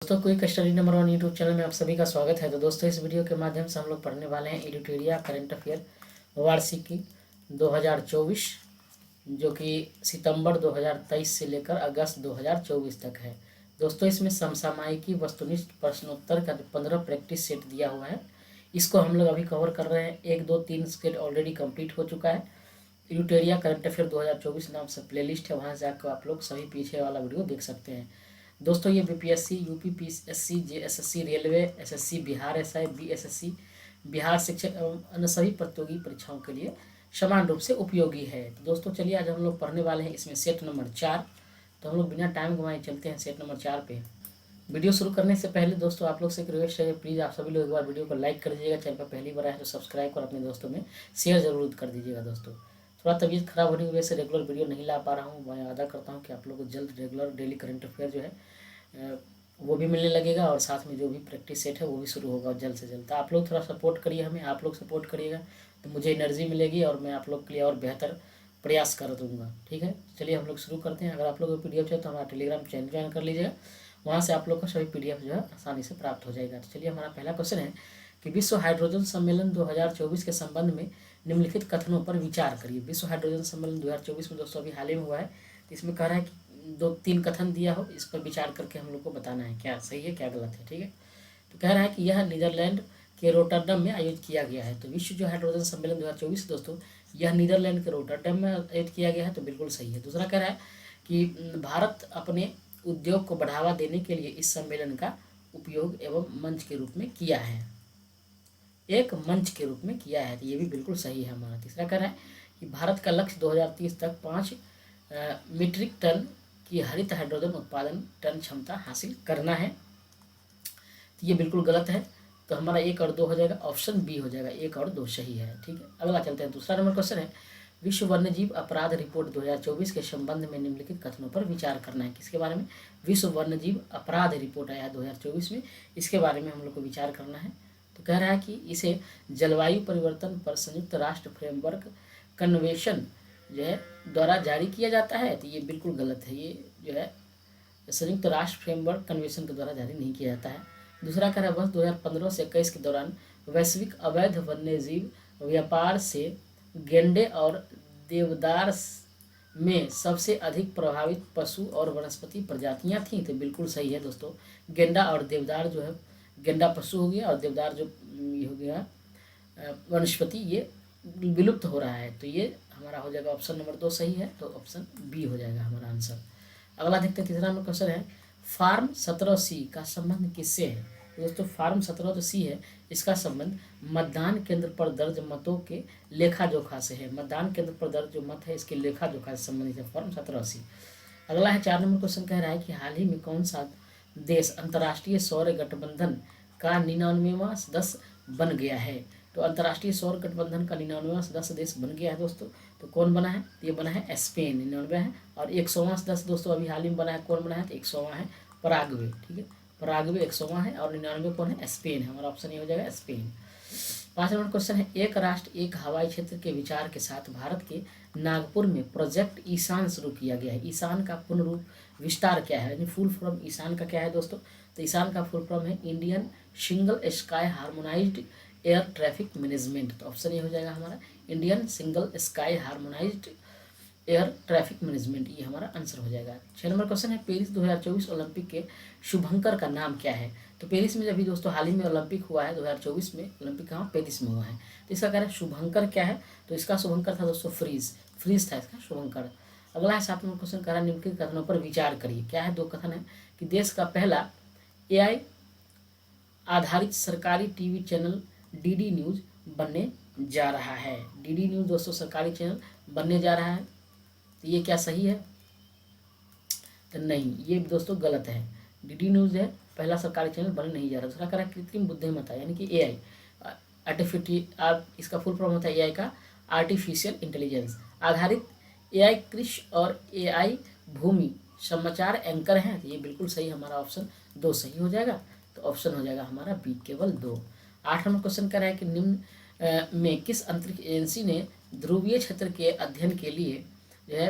दोस्तों, quick study number 1 YouTube channel में आप सभी का स्वागत है। तो दोस्तों, इस वीडियो के माध्यम से हम लोग पढ़ने वाले हैं एडिटोरिया करंट अफेयर वार्षिकी 2024, जो कि सितंबर 2023 से लेकर अगस्त 2024 तक है। दोस्तों, इसमें समसामयिकी वस्तुनिष्ठ प्रश्नोत्तर का 15 प्रैक्टिस सेट दिया हुआ है। इसको हम लोग अभी कवर कर रहे हैं। 1, 2, 3 सेट ऑलरेडी कंप्लीट हो चुका है। एडिटोरिया करंट अफेयर 2024 नाम से प्लेलिस्ट है, वहाँ से आकर आप लोग सभी पीछे वाला वीडियो देख सकते हैं। दोस्तों, ये BPSC, UPPSC, JSSC, railway, SSC, Bihar SI, BSSC, Bihar शिक्षक एवं अन्य सभी प्रतियोगी परीक्षाओं के लिए समान रूप से उपयोगी है। तो दोस्तों, चलिए आज हम लोग पढ़ने वाले हैं इसमें सेट नंबर 4। तो हम लोग बिना टाइम गंवाए चलते हैं सेट नंबर 4 पे। वीडियो शुरू करने से पहले दोस्तों, आप लोग से एक रिक्वेस्ट है, प्लीज़ आप सभी लोग एक बार वीडियो को लाइक कर दीजिएगा। चैनल पर पहली बार आए तो सब्सक्राइब कर अपने दोस्तों में शेयर जरूर कर दीजिएगा। दोस्तों, थोड़ा तबीयत खराब होने की वजह से रेगुलर वीडियो नहीं ला पा रहा हूँ। मैं वादा करता हूँ कि आप लोग को जल्द रेगुलर डेली करंट अफेयर जो है वो भी मिलने लगेगा, और साथ में जो भी प्रैक्टिस सेट है वो भी शुरू होगा जल्द से जल्द। तो आप लोग थोड़ा सपोर्ट करिए हमें, आप लोग सपोर्ट करिएगा तो मुझे एनर्जी मिलेगी और मैं आप लोग के लिए और बेहतर प्रयास कर दूंगा। ठीक है, चलिए हम लोग शुरू करते हैं। अगर आप लोग को पीडीएफ चाहिए तो हमारा टेलीग्राम चैनल ज्वाइन कर लीजिएगा, वहाँ से आप लोग को सभी पीडीएफ जो है आसानी से प्राप्त हो जाएगा। तो चलिए, हमारा पहला क्वेश्चन है कि विश्व हाइड्रोजन सम्मेलन 2024 के संबंध में निम्नलिखित कथनों पर विचार करिए। विश्व हाइड्रोजन सम्मेलन 2024 में दोस्तों अभी हाल ही में हुआ है। तो इसमें कह रहा है कि 2-3 कथन दिया हो, इस पर विचार करके हम लोग को बताना है क्या सही है क्या गलत है। ठीक है, तो कह रहा है कि यह नीदरलैंड के रोटरडम में आयोजित किया गया है। तो विश्व जो हाइड्रोजन सम्मेलन 2024 दोस्तों, यह नीदरलैंड के रोटरडम में आयोजित किया गया है, तो बिल्कुल सही है। दूसरा कह रहा है कि भारत अपने उद्योग को बढ़ावा देने के लिए इस सम्मेलन का उपयोग एवं मंच के रूप में किया है, एक मंच के रूप में किया है, तो ये भी बिल्कुल सही है हमारा। तीसरा कह रहा है कि भारत का लक्ष्य 2030 तक 5 मीट्रिक टन की हरित हाइड्रोजन उत्पादन टन क्षमता हासिल करना है, तो ये बिल्कुल गलत है। तो हमारा 1 और 2 हो जाएगा, ऑप्शन बी हो जाएगा, 1 और 2 सही है। ठीक है, अगला चलते हैं। दूसरा नंबर क्वेश्चन है, विश्व वन्यजीव अपराध रिपोर्ट 2024 के संबंध में निम्नलिखित कथनों पर विचार करना है। किसके बारे में? विश्व वन्यजीव अपराध रिपोर्ट आया है 2024 में, इसके बारे में हम लोग को विचार करना है। तो कह रहा है कि इसे जलवायु परिवर्तन पर संयुक्त राष्ट्र फ्रेमवर्क कन्वेंशन जो है द्वारा जारी किया जाता है, तो ये बिल्कुल गलत है। ये जो है संयुक्त राष्ट्र फ्रेमवर्क कन्वेंशन के द्वारा जारी नहीं किया जाता है। दूसरा कह रहा है, वर्ष 2015 से 21 के दौरान वैश्विक अवैध वन्यजीव व्यापार से गेंडे और देवदार में सबसे अधिक प्रभावित पशु और वनस्पति प्रजातियां थीं, तो बिल्कुल सही है दोस्तों। गेंडा और देवदार जो है, गेंडा पशु हो गया और देवदार जो हो गया वनस्पति, ये विलुप्त हो रहा है, तो ये हमारा हो जाएगा ऑप्शन नंबर 2 सही है, तो ऑप्शन बी हो जाएगा हमारा आंसर। अगला देखते हैं, तीसरा नंबर क्वेश्चन है, फार्म 17C का संबंध किससे है? दोस्तों, फार्म 17 जो सी है, इसका संबंध मतदान केंद्र पर दर्ज मतों के लेखा जोखा से है। मतदान केंद्र पर दर्ज जो मत है, इसके लेखा जोखा से संबंधित है फार्म 17C। अगला है 4 नंबर क्वेश्चन, कह रहा है कि हाल ही में कौन सा देश अंतर्राष्ट्रीय सौर गठबंधन का 99वां सदस्य बन गया है? तो अंतर्राष्ट्रीय सौर गठबंधन का 99वां सदस्य देश बन गया है दोस्तों। तो कौन बना है? ये बना है स्पेन, 99 है। और 100वां सदस्य दोस्तों अभी हाल ही में बना है, कौन बना है? तो 100वां है पराग्वे। ठीक है, पराग्वे 100वां है और 99 कौन है? स्पेन है। हमारा ऑप्शन ये हो जाएगा स्पेन। 5 नंबर क्वेश्चन है, एक राष्ट्र एक हवाई क्षेत्र के विचार के साथ भारत के नागपुर में प्रोजेक्ट ईशान शुरू किया गया है। ईशान का पूर्ण रूप विस्तार क्या है, यानी फुल फॉर्म ईशान का क्या है दोस्तों? तो ईशान का फुल फॉर्म है Indian single sky harmonised air traffic management. तो ऑप्शन ये हो जाएगा हमारा Indian single sky harmonised air traffic management, ये हमारा आंसर हो जाएगा। 6 नंबर क्वेश्चन है, पेरिस 2024 ओलंपिक के शुभंकर का नाम क्या है? तो पेरिस में अभी दोस्तों हाल ही में ओलंपिक हुआ है 2024 में, ओलंपिक कहाँ? पेरिस में हुआ है। तो इसका कह रहे हैं शुभंकर क्या है? तो इसका शुभंकर था दोस्तों फ्रीज था इसका शुभंकर। अगला है 7 नंबर क्वेश्चन, कह रहा है निम्नलिखित कथनों पर विचार करिए। क्या है? 2 कथन है कि देश का पहला AI आधारित सरकारी टीवी चैनल DD न्यूज बनने जा रहा है। DD न्यूज दोस्तों सरकारी चैनल बनने जा रहा है, तो ये क्या सही है? तो नहीं, ये दोस्तों गलत है। DD न्यूज है पहला सरकारी चैनल बनने नहीं जा रहा। दूसरा कह रहा है कृत्रिम बुद्धिमत्ता यानी कि AI आर्टिफिशियल, इसका फुल फॉर्म होता है AI का आर्टिफिशियल इंटेलिजेंस आधारित AI कृषि और AI भूमि समाचार एंकर हैं, तो ये बिल्कुल सही, हमारा ऑप्शन 2 सही हो जाएगा। तो ऑप्शन हो जाएगा हमारा बी, केवल 2। 8 नंबर क्वेश्चन कर रहा है कि निम्न में किस अंतरिक्ष एजेंसी ने ध्रुवीय क्षेत्र के अध्ययन के लिए जो है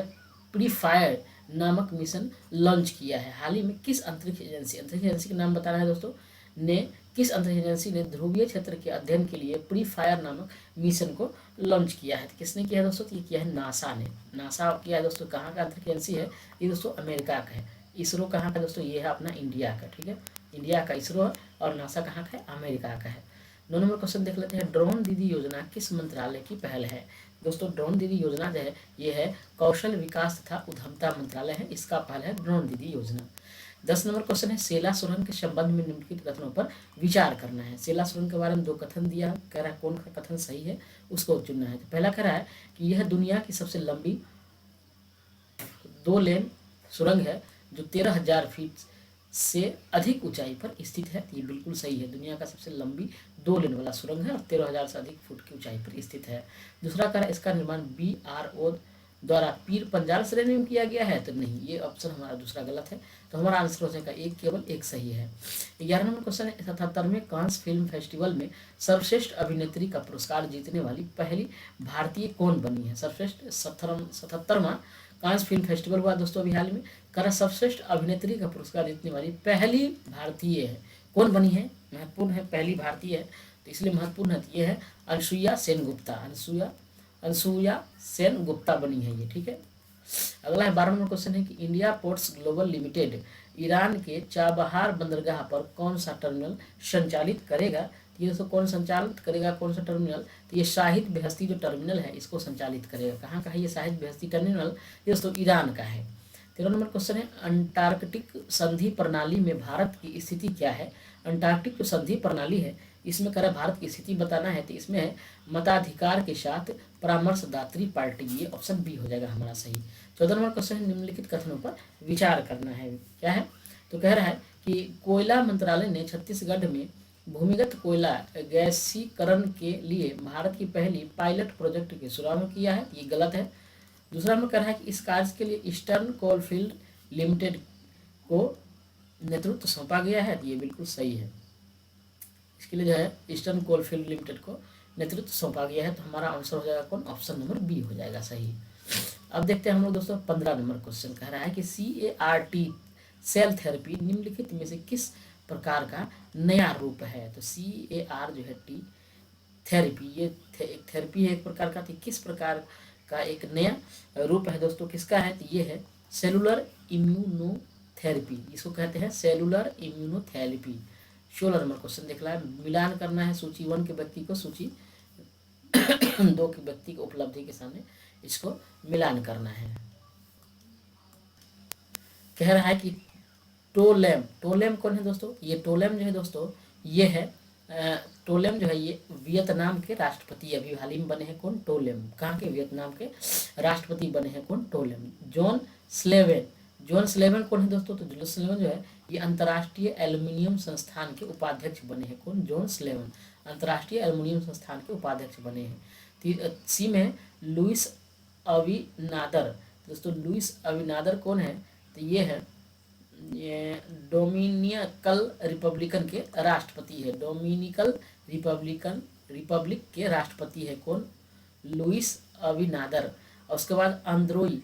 प्रीफायर नामक मिशन लॉन्च किया है। हाल ही में किस अंतरिक्ष एजेंसी का नाम बताना है दोस्तों, ने किस अंतरिक्ष एजेंसी ने ध्रुवीय क्षेत्र के अध्ययन के लिए प्री फायर नामक मिशन को लॉन्च किया है। तो किसने किया है दोस्तों, तो ये किया है नासा ने। नासा किया है दोस्तों, कहाँ का अंतरिक्ष एजेंसी है, ये दोस्तों अमेरिका का है। इसरो कहाँ का दोस्तों, ये है अपना इंडिया का, ठीक है, इंडिया का इसरो है, और नासा कहाँ का है, अमेरिका का है। 9 नंबर क्वेश्चन देख लेते हैं, ड्रोन दीदी योजना किस मंत्रालय की पहल है। दोस्तों ड्रोन दीदी योजना जो है ये है कौशल विकास तथा उद्यमता मंत्रालय है, इसका पहल है ड्रोन दीदी योजना। 10 नंबर क्वेश्चन है, सेला सुरंग के संबंध में निम्नलिखित कथनों पर विचार करना है। सेला सुरंग के बारे में 2 कथन दिया, कह रहा है कौन का कथन सही है उसको चुनना है। तो पहला कह रहा है कि यह दुनिया की सबसे लंबी 2 लेन सुरंग है जो 13,000 फीट से अधिक ऊंचाई पर स्थित है। ये बिल्कुल सही है, दुनिया का सबसे लंबी 2 लेन वाला सुरंग है और 13,000 से अधिक फुट की ऊंचाई पर स्थित है। दूसरा कह रहा है इसका निर्माण BRO द्वारा पीर पंजाल श्रेणी में किया गया है। तो नहीं, ये ऑप्शन हमारा दूसरा गलत है, तो हमारा आंसर हो जाएगा एक, केवल एक सही है। 11 नंबर क्वेश्चन है, 77वें कांस फिल्म फेस्टिवल में सर्वश्रेष्ठ अभिनेत्री का पुरस्कार जीतने वाली पहली भारतीय कौन बनी है। सर्वश्रेष्ठ 77वां कांस फिल्म फेस्टिवल हुआ दोस्तों अभी हाल में, कर सर्वश्रेष्ठ अभिनेत्री का पुरस्कार जीतने वाली पहली भारतीय है, कौन बनी है, महत्वपूर्ण है, पहली भारतीय है तो इसलिए महत्वपूर्ण है, ये है अनसुईया सेन गुप्ता। अनसुईया सेन गुप्ता बनी है ये, ठीक है। अगला है 12 नंबर क्वेश्चन है कि India ports global limited Iran के चाबहार बंदरगाह पर कौन सा टर्मिनल संचालित करेगा। ये दोस्तों कौन संचालित करेगा, कौन सा टर्मिनल, तो ये शाहिद बेहस्ती जो टर्मिनल है इसको संचालित करेगा। कहाँ का है ये शाहिद बेहस्ती टर्मिनल, ये दोस्तों ईरान का है। 13 नंबर क्वेश्चन है, अंटार्कटिक संधि प्रणाली में भारत की स्थिति क्या है। अंटार्कटिक जो संधि प्रणाली है इसमें कह रहा है भारत की स्थिति बताना है, तो इसमें है मताधिकार के साथ परामर्शदात्री पार्टी, ये ऑप्शन बी हो जाएगा हमारा सही। 14 नंबर क्वेश्चन है, निम्नलिखित कथनों पर विचार करना है, क्या है, तो कह रहा है कि कोयला मंत्रालय ने छत्तीसगढ़ में भूमिगत कोयला गैसीकरण के लिए भारत की पहली पायलट प्रोजेक्ट की शुरुआत किया है, ये गलत है। दूसरा नंबर कह रहा है कि इस कार्य के लिए ईस्टर्न कोलफील्ड लिमिटेड को नेतृत्व सौंपा गया है, तो ये बिल्कुल सही है, इसके लिए जो है ईस्टर्न कोलफील्ड लिमिटेड को नेतृत्व सौंपा गया है, तो हमारा आंसर हो जाएगा कौन, ऑप्शन नंबर बी हो जाएगा सही। अब देखते हैं हम लोग दोस्तों 15 नंबर क्वेश्चन कह रहा है कि CAR-T सेल थेरेपी निम्नलिखित में से किस प्रकार का नया रूप है। तो CAR जो है टी थेरेपी, ये एक थेरेपी है एक प्रकार का, तो किस प्रकार का एक नया रूप है दोस्तों, किसका है, तो ये है सेलुलर इम्यूनोथेरेपी, इसको कहते हैं सेलुलर इम्यूनोथेरेपी। 16 नंबर क्वेश्चन देख रहा है, मिलान करना है सूची 1 के व्यक्ति को सूची 2 के व्यक्ति की उपलब्धि के सामने इसको मिलान करना है। कह रहा है कि टोलेम कौन है दोस्तों, ये टोलेम जो है दोस्तों ये है टोलेम जो है ये वियतनाम के राष्ट्रपति अभी हाल ही में बने हैं, कौन, टोलेम। कहाँ के, वियतनाम के राष्ट्रपति बने हैं कौन, टोलेम। जॉन स्लेवन कौन है दोस्तों, तो जॉन स्लेवन जो है ये अंतर्राष्ट्रीय एल्युमिनियम संस्थान के उपाध्यक्ष बने हैं, कौन, जॉन स्लेवन अंतर्राष्ट्रीय एल्युमिनियम संस्थान के उपाध्यक्ष बने हैं। सी में लुइस अविनादर, दोस्तों लुइस अविनादर कौन है, तो ये है ये डोमिनिकल रिपब्लिकन के राष्ट्रपति है, डोमिनिकल रिपब्लिक के राष्ट्रपति है कौन, लुइस अविनादर। और उसके बाद अंद्रोई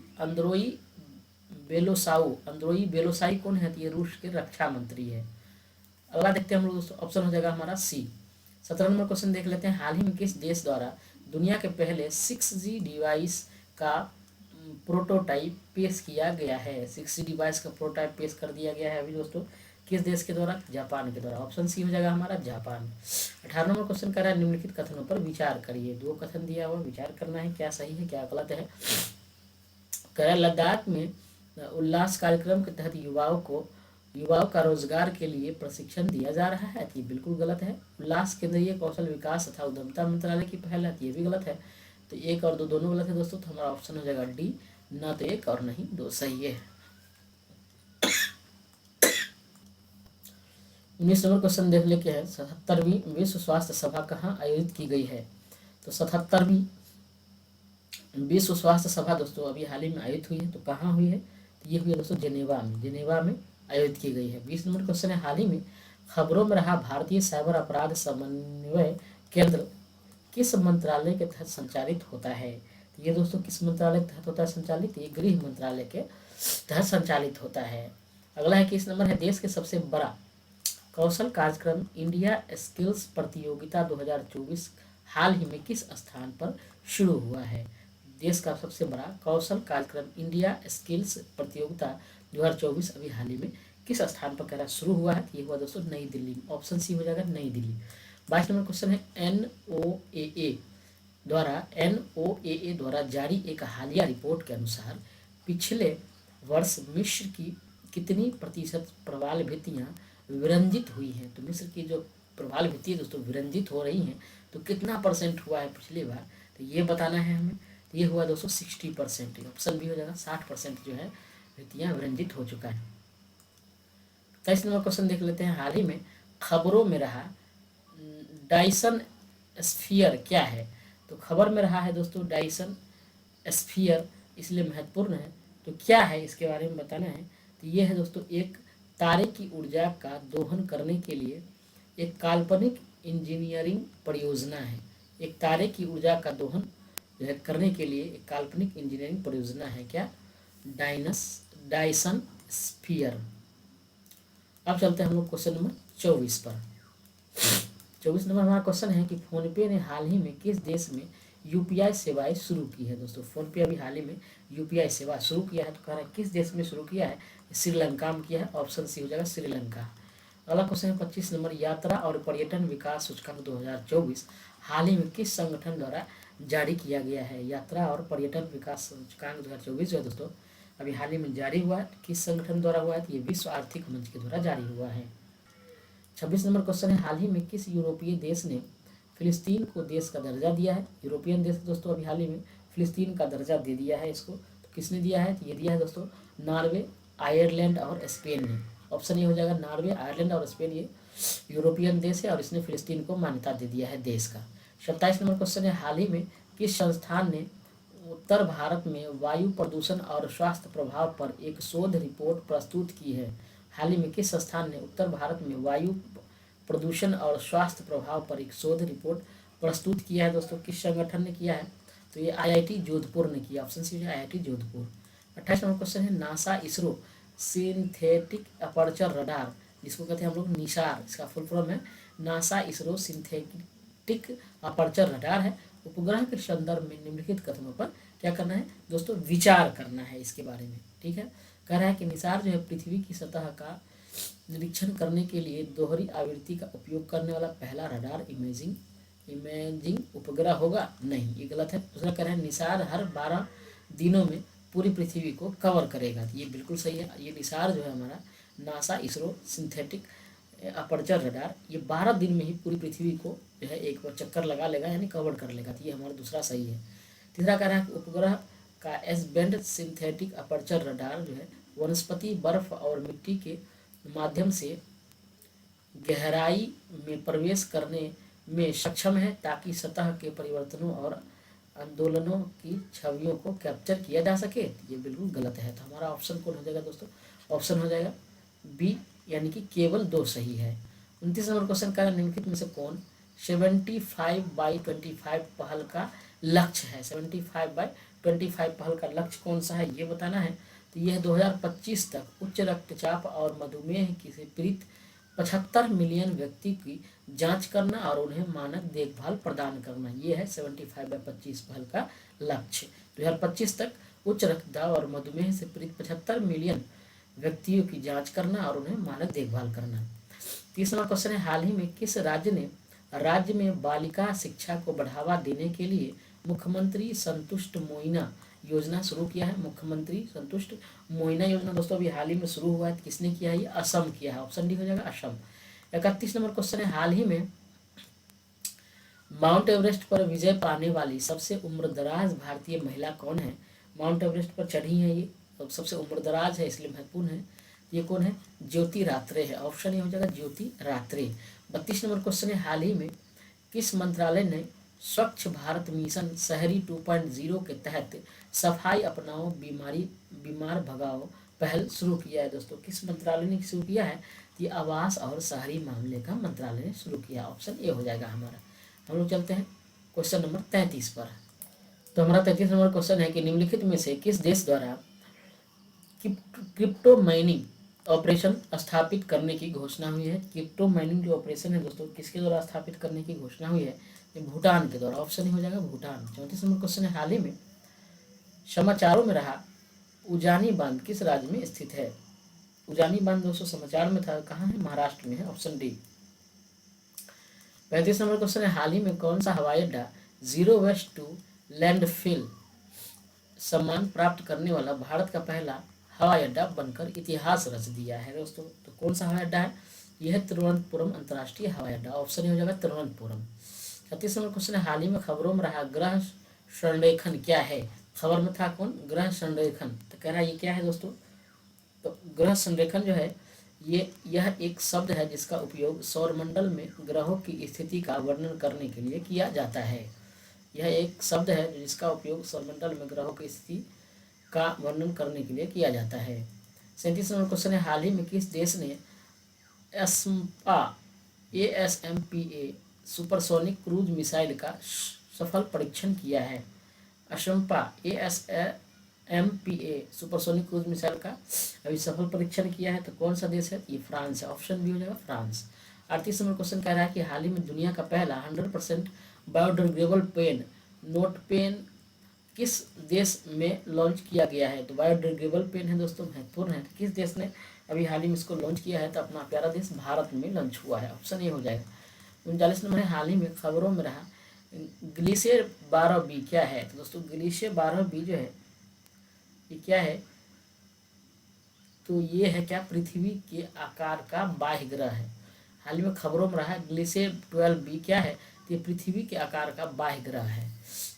बेलोसाई कौन है, तो ये रूस के रक्षा मंत्री है। अगला देखते हैं हम लोग दोस्तों, ऑप्शन हो जाएगा हमारा सी। 17 नंबर क्वेश्चन देख लेते हैं, हाल ही में किस देश द्वारा दुनिया के पहले 6G डिवाइस का प्रोटोटाइप पेश किया गया है। 6G डिवाइस का प्रोटोटाइप पेश कर दिया गया है अभी दोस्तों, किस देश के द्वारा, जापान के द्वारा, ऑप्शन सी हो जाएगा हमारा जापान। 18 नंबर क्वेश्चन कर रहा है, निम्नलिखित कथनों पर विचार करिए। 2 कथन दिया हुआ, विचार करना है क्या सही है क्या गलत है। कह रहा है लद्दाख में उल्लास कार्यक्रम के तहत युवाओं का रोजगार के लिए प्रशिक्षण दिया जा रहा है, तो ये बिल्कुल गलत है। उल्लास केंद्रीय कौशल विकास तथा उद्यमता मंत्रालय की पहल है, तो ये भी गलत है। तो 1 और 2 दोनों गलत है दोस्तों, तो हमारा ऑप्शन हो जाएगा डी, ना तो 1 और नहीं 2 सही है। 19 नंबर क्वेश्चन देख लेते हैं, 77वीं विश्व स्वास्थ्य सभा कहाँ आयोजित की गई है। तो 77वीं विश्व स्वास्थ्य सभा दोस्तों अभी हाल ही में आयोजित हुई है, तो कहाँ हुई है, तो ये हुई है दोस्तों जेनेवा में आयोजित की गई है। 20 नंबर क्वेश्चन है, हाल ही में खबरों में रहा भारतीय साइबर अपराध समन्वय केंद्र किस मंत्रालय के तहत संचालित होता है। तो ये दोस्तों किस मंत्रालय के तहत होता है संचालित, ये गृह मंत्रालय के तहत संचालित होता है। अगला है 21 नंबर है देश के सबसे बड़ा कौशल कार्यक्रम इंडिया स्किल्स प्रतियोगिता 2024 हाल ही में किस स्थान पर शुरू हुआ है। देश का सबसे बड़ा कौशल कार्यक्रम इंडिया स्किल्स प्रतियोगिता 2024 अभी हाल ही में किस स्थान पर कह शुरू हुआ है। ये हुआ दोस्तों नई दिल्ली में। ऑप्शन सी हो जाएगा नई दिल्ली। 22 नंबर क्वेश्चन है एनओएए द्वारा जारी एक हालिया रिपोर्ट के अनुसार पिछले वर्ष मिस्र की कितनी प्रतिशत प्रवाल भित्तियां विरंजित हुई हैं। तो मिस्र की जो प्रवाल भित्ति दोस्तों विरंजित हो रही हैं तो कितना परसेंट हुआ है पिछली बार, तो ये बताना है हमें। तो ये हुआ दोस्तों 60%। ऑप्शन भी हो जाएगा 60% जो है भित्तियां विरंजित हो चुका है। 23 नंबर क्वेश्चन देख लेते हैं। हाल ही में खबरों में रहा डायसन स्फीयर क्या है। तो खबर में रहा है दोस्तों डायसन स्फीयर, इसलिए महत्वपूर्ण है। तो क्या है इसके बारे में बताना है। तो ये है दोस्तों एक तारे की ऊर्जा का दोहन करने के लिए एक काल्पनिक इंजीनियरिंग परियोजना है। एक तारे की ऊर्जा का दोहन जो है करने के लिए एक काल्पनिक इंजीनियरिंग परियोजना है क्या, डायसन स्फीयर। अब चलते हैं हम लोग क्वेश्चन नंबर 24 पर। 24 नंबर हमारा क्वेश्चन है कि फोनपे ने हाल ही में किस देश में यूपीआई सेवाएं शुरू की है। दोस्तों फोनपे अभी हाल ही में यूपीआई सेवा शुरू किया है। तो कह रहा है किस देश में शुरू किया है। श्रीलंका में किया है। ऑप्शन सी हो जाएगा श्रीलंका। अगला क्वेश्चन है 25 नंबर यात्रा और पर्यटन विकास सूचकांक 2024 हाल ही में किस संगठन द्वारा जारी किया गया है। यात्रा और पर्यटन विकास सूचकांक 2024 जो है दोस्तों अभी हाल ही में जारी हुआ है। किस संगठन द्वारा हुआ है। तो ये विश्व आर्थिक मंच के द्वारा जारी हुआ है। 26 नंबर क्वेश्चन है हाल ही में किस यूरोपीय देश ने फिलिस्तीन को देश का दर्जा दिया है। यूरोपियन देश दोस्तों अभी हाल ही में फिलिस्तीन का दर्जा दे दिया है इसको। तो किसने दिया है। तो ये दिया है दोस्तों नॉर्वे, आयरलैंड और स्पेन ने। ऑप्शन ये हो जाएगा नॉर्वे, आयरलैंड और स्पेन, ये यूरोपियन देश है और इसने फिलिस्तीन को मान्यता दे दिया है देश का। 27 नंबर क्वेश्चन है हाल ही में किस संस्थान ने उत्तर भारत में वायु प्रदूषण और स्वास्थ्य प्रभाव पर एक शोध रिपोर्ट प्रस्तुत की है। हाल ही में किस संस्थान ने उत्तर भारत में वायु प्रदूषण और स्वास्थ्य प्रभाव पर एक शोध रिपोर्ट प्रस्तुत किया है। दोस्तों किस संगठन ने किया है। तो ये आईआईटी जोधपुर ने किया। ऑप्शन सी है आईआईटी जोधपुर। 28 नंबर क्वेश्चन है NASA ISRO synthetic aperture radar, जिसको कहते हैं हम लोग निसार, इसका फुल फॉर्म है NASA ISRO synthetic aperture radar है। उपग्रह के संदर्भ में निम्नलिखित कथनों पर क्या करना है दोस्तों, विचार करना है इसके बारे में। ठीक है, कह रहा है कि निसार जो है पृथ्वी की सतह का निरीक्षण करने के लिए दोहरी आवृत्ति का उपयोग करने वाला पहला रडार इमेजिंग उपग्रह होगा। नहीं, ये गलत है। दूसरा कह रहे हैं निसार हर 12 दिनों में पूरी पृथ्वी को कवर करेगा। ये बिल्कुल सही है। ये निसार जो है हमारा NASA ISRO synthetic aperture radar ये 12 दिन में ही पूरी पृथ्वी को जो है एक बार चक्कर लगा लेगा, यानी कवर कर लेगा। तो ये हमारा दूसरा सही है। तीसरा कह रहा है कि उपग्रह का S band synthetic aperture radar जो है वनस्पति, बर्फ और मिट्टी के माध्यम से गहराई में प्रवेश करने में सक्षम है ताकि सतह के परिवर्तनों और आंदोलनों की छवियों को कैप्चर किया जा सके। ये बिल्कुल गलत है। तो हमारा ऑप्शन कौन हो जाएगा दोस्तों, ऑप्शन हो जाएगा बी, यानी कि केवल 2 सही है। 29 नंबर क्वेश्चन का निम्नलिखित में से कौन 75/25 पहल का लक्ष्य है। 75/25 पहल का लक्ष्य कौन सा है ये बताना है। तो यह 2025 तक उच्च रक्तचाप और मधुमेह से पीड़ित 75 मिलियन व्यक्ति की जांच करना और उन्हें मानक देखभाल प्रदान करना, ये है 75/25 पहल का लक्ष्य। 2025 तक उच्च रक्तचाप और मधुमेह से पीड़ित 75 मिलियन व्यक्तियों की जांच करना और उन्हें मानक देखभाल करना। 30वां क्वेश्चन है हाल ही में किस राज्य ने राज्य में बालिका शिक्षा को बढ़ावा देने के लिए मुख्यमंत्री संतुष्ट मोइना योजना शुरू किया है। मुख्यमंत्री संतुष्ट मोइना योजना दोस्तों अभी हाल ही में शुरू हुआ है। किसने किया है, ये असम किया है। ऑप्शन डी हो जाएगा असम। 31 नंबर क्वेश्चन है हाल ही में माउंट एवरेस्ट पर विजय पाने वाली सबसे उम्रदराज भारतीय महिला कौन है। माउंट एवरेस्ट पर चढ़ी है ये, तो सबसे उम्रदराज है इसलिए महत्वपूर्ण है। ये कौन है, ज्योति रात्रे है। ऑप्शन ये हो जाएगा ज्योति रात्रे। 32 नंबर क्वेश्चन है हाल ही में किस मंत्रालय ने स्वच्छ भारत मिशन शहरी 2.0 के तहत सफाई अपनाओ बीमार भगाओ पहल शुरू किया है। दोस्तों किस मंत्रालय ने शुरू किया है, तो ये आवास और शहरी मामले का मंत्रालय ने शुरू किया। ऑप्शन ए हो जाएगा हमारा। हम लोग चलते हैं क्वेश्चन नंबर 33 पर। तो हमारा 33 नंबर क्वेश्चन है कि निम्नलिखित में से किस देश द्वारा क्रिप्टो माइनिंग ऑपरेशन स्थापित करने की घोषणा हुई है। क्रिप्टो माइनिंग जो ऑपरेशन है दोस्तों किसके द्वारा स्थापित करने की घोषणा हुई है? ये भूटान के द्वारा। ऑप्शन ही हो जाएगा भूटान। 34 नंबर क्वेश्चन है, हाल ही में समाचारों में रहा उजानी बांध किस राज्य में स्थित है? उजानी बांध दोस्तों समाचार में था, कहाँ है? महाराष्ट्र में है, ऑप्शन डी। 35 नंबर क्वेश्चन है, हाल ही में कौन सा हवाई अड्डा जीरो वेस्ट टू लैंडफिल सम्मान प्राप्त करने वाला भारत का पहला हवाई अड्डा बनकर इतिहास रच दिया है दोस्तों? तो कौन सा हवाई अड्डा है? यह है तिरुवनंतपुरम अंतर्राष्ट्रीय हवाई अड्डा। ऑप्शन हो जाएगा तिरुवनंतपुरम। 36 नंबर क्वेश्चन है, हाल ही में खबरों में रहा ग्रह संरेखण क्या है? खबर में था कौन? ग्रह संरेखण। तो कह रहा है ये क्या है दोस्तों? तो ग्रह संरेखण जो है यह एक शब्द है जिसका उपयोग सौरमंडल में ग्रहों की स्थिति का वर्णन करने के लिए किया जाता है। यह एक शब्द है जिसका उपयोग सौरमंडल में ग्रहों की स्थिति का वर्णन करने के लिए किया जाता है। 37 नंबर क्वेश्चन है, हाल ही में किस देश ने ASMPA सुपरसोनिक क्रूज मिसाइल का सफल परीक्षण किया है? असम्पा ASMPA सुपरसोनिक क्रूज मिसाइल का अभी सफल परीक्षण किया है। तो कौन सा देश है? ये फ्रांस है। ऑप्शन बी हो जाएगा फ्रांस। 38 नंबर क्वेश्चन कह रहा है कि हाल ही में दुनिया का पहला 100% बायोडिग्रेडेबल पेन नोट पेन किस देश में लॉन्च किया गया है? तो बायोडिग्रेडेबल पेन है दोस्तों, महत्वपूर्ण है। किस देश ने अभी हाल ही में इसको लॉन्च किया है? तो अपना प्यारा देश भारत में लॉन्च हुआ है। ऑप्शन ए हो जाएगा। 39 नंबर है, हाल ही में खबरों में रहा ग्लेशियर 12B क्या है? तो दोस्तों ग्लेशियर 12B जो है ये क्या है? तो ये है क्या? पृथ्वी के आकार का बाह्य ग्रह है। हाल ही में खबरों में रहा ग्लेशियर 12B क्या है? तो ये पृथ्वी के आकार का बाह्य ग्रह है।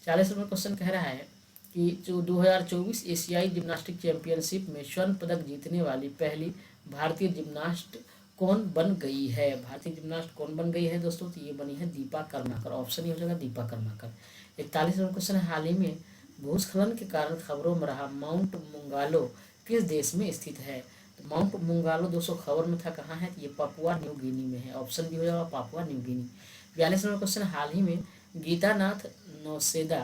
40 नंबर क्वेश्चन कह रहा है कि जो 2024 एशियाई जिम्नास्टिक चैंपियनशिप में स्वर्ण पदक जीतने वाली पहली भारतीय जिम्नास्ट कौन बन गई है? भारतीय जिम्नास्ट कौन बन गई है दोस्तों? तो ये बनी है दीपा कर्माकर। ऑप्शन ही हो जाएगा दीपा कर्माकर। 41 नंबर क्वेश्चन है, हाल ही में भूस्खलन के कारण खबरों में रहा माउंट मुंगालो किस देश में स्थित है? तो माउंट मुंगालो दोस्तों खबर में था, कहाँ है? ये पापुआ न्यू गिनी में है। ऑप्शन भी हो जाएगा Papua New Guinea. 42 number question, हाल ही में गीतानाथ नौसेदा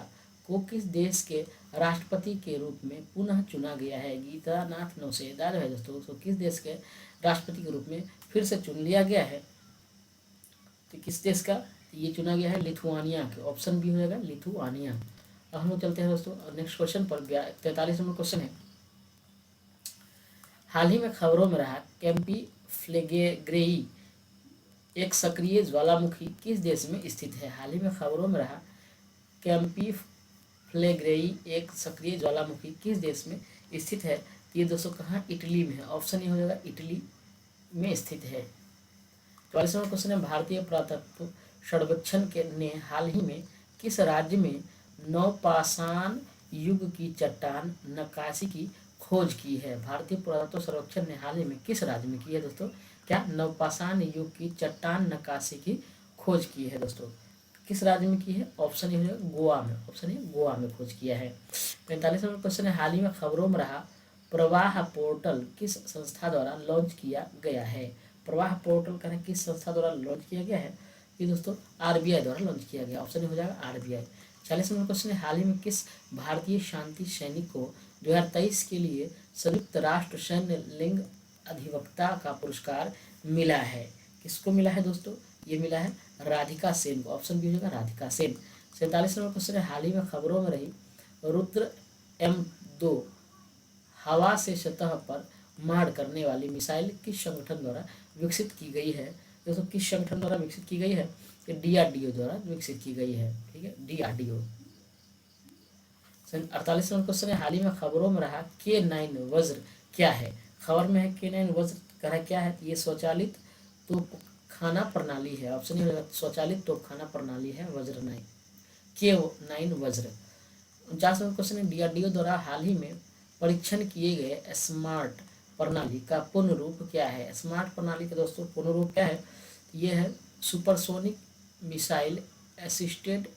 को किस देश के राष्ट्रपति के रूप में पुनः चुना गया है? गीतानाथ नौसेदा जो है दोस्तों किस देश के राष्ट्रपति के रूप में फिर से चुन लिया गया है? तो किस देश का ये चुना गया है? लिथुआनिया के। ऑप्शन बी हो जाएगा लिथुआनिया। अब हम लोग चलते हैं दोस्तों नेक्स्ट क्वेश्चन पर। 43 नंबर क्वेश्चन है, हाल ही में खबरों में रहा कैंपी फ्लेगेग्रेई एक सक्रिय ज्वालामुखी किस देश में स्थित है? हाल ही में खबरों में रहा कैंपी फ्लेग्रेई एक सक्रिय ज्वालामुखी किस देश में स्थित है? ये दोस्तों कहाँ? इटली में है। ऑप्शन ये हो जाएगा इटली में स्थित है। 44 नंबर क्वेश्चन है, भारतीय पुरातत्व सर्वेक्षण के ने हाल ही में किस राज्य में नवपाषाण युग की चट्टान नक्काशी की खोज की है? भारतीय पुरातत्व सर्वेक्षण ने हाल ही में किस राज्य में की है दोस्तों? क्या? नवपाषाण युग की चट्टान नक्काशी की खोज की है दोस्तों। किस राज्य में की है? ऑप्शन ये गोवा में। ऑप्शन ये गोवा में खोज किया है। 45 नंबर क्वेश्चन है, हाल ही में खबरों में रहा प्रवाह पोर्टल किस संस्था द्वारा लॉन्च किया गया है? प्रवाह पोर्टल का किस संस्था द्वारा लॉन्च किया गया है? ये दोस्तों RBI द्वारा लॉन्च किया गया। ऑप्शन हो जाएगा RBI। 40 नंबर क्वेश्चन है, हाल ही में किस भारतीय शांति सैनिक को 2023 के लिए संयुक्त राष्ट्र सैन्य लिंग अधिवक्ता का पुरस्कार मिला है? किसको मिला है दोस्तों? ये मिला है राधिका सेन को। ऑप्शन बी हो जाएगा राधिका सेन। 47 नंबर क्वेश्चन है, हाल ही में खबरों में रही रुद्र M2 हवा से सतह पर मार करने वाली मिसाइल किस संगठन द्वारा विकसित की गई है? दोस्तों किस संगठन द्वारा विकसित की गई है? कि DRDO द्वारा विकसित की गई है। ठीक है, DRDO। 48 नंबर क्वेश्चन है, हाल ही में खबरों में रहा K9 वज्र क्या है? खबर में है K9 वज्र कह रहा क्या है? ये स्वचालित तोप खाना प्रणाली है। ऑप्शन ही होगा स्वचालित तोप खाना प्रणाली है वज्र 9 K9 वज्र। 49 नंबर क्वेश्चन है, DRDO द्वारा हाल ही में परीक्षण किए गए स्मार्ट प्रणाली का पूर्ण रूप क्या है? स्मार्ट प्रणाली का दोस्तों पूर्ण रूप क्या है? ये है supersonic missile assisted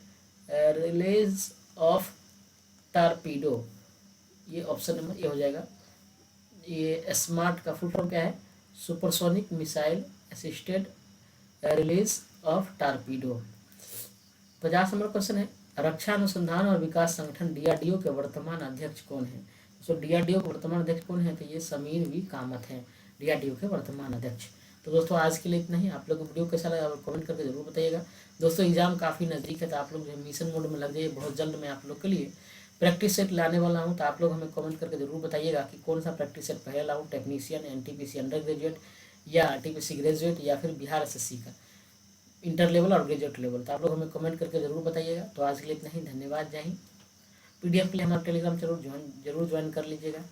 release of torpedo. ये ऑप्शन नंबर ए हो जाएगा। ये स्मार्ट का फुल फॉर्म क्या है? Supersonic missile assisted release of torpedo. 50 number question है, रक्षा अनुसंधान और विकास संगठन DRDO के वर्तमान अध्यक्ष कौन है? सो डीआरडीओ के वर्तमान अध्यक्ष कौन है, तो ये समीर वी कामत हैं, डीआरडीओ के वर्तमान अध्यक्ष। तो दोस्तों आज के लिए इतना ही। आप लोग को वीडियो कैसा लगा कमेंट करके जरूर बताइएगा। दोस्तों एग्जाम काफ़ी नज़दीक है, तो आप लोग जो मिशन मोड में लग जाइए। बहुत जल्द मैं आप लोग के लिए प्रैक्टिस सेट लाने वाला हूं, तो आप लोग हमें कमेंट करके जरूर बताइएगा कि कौन सा प्रैक्टिस सेट पहले लाऊं, टेक्नीशियन, एनटीपीसी अंडर ग्रेजुएट या आरटीपीसी ग्रेजुएट या फिर बिहार एसएससी का इंटर लेवल और ग्रेजुएट लेवल। तो आप लोग हमें कमेंट करके जरूर बताइएगा। तो आज के लिए इतना ही, धन्यवाद, जय हिंद। पीडीएफ के लिए हमारा टेलीग्राम जरूर ज्वाइन कर लीजिएगा।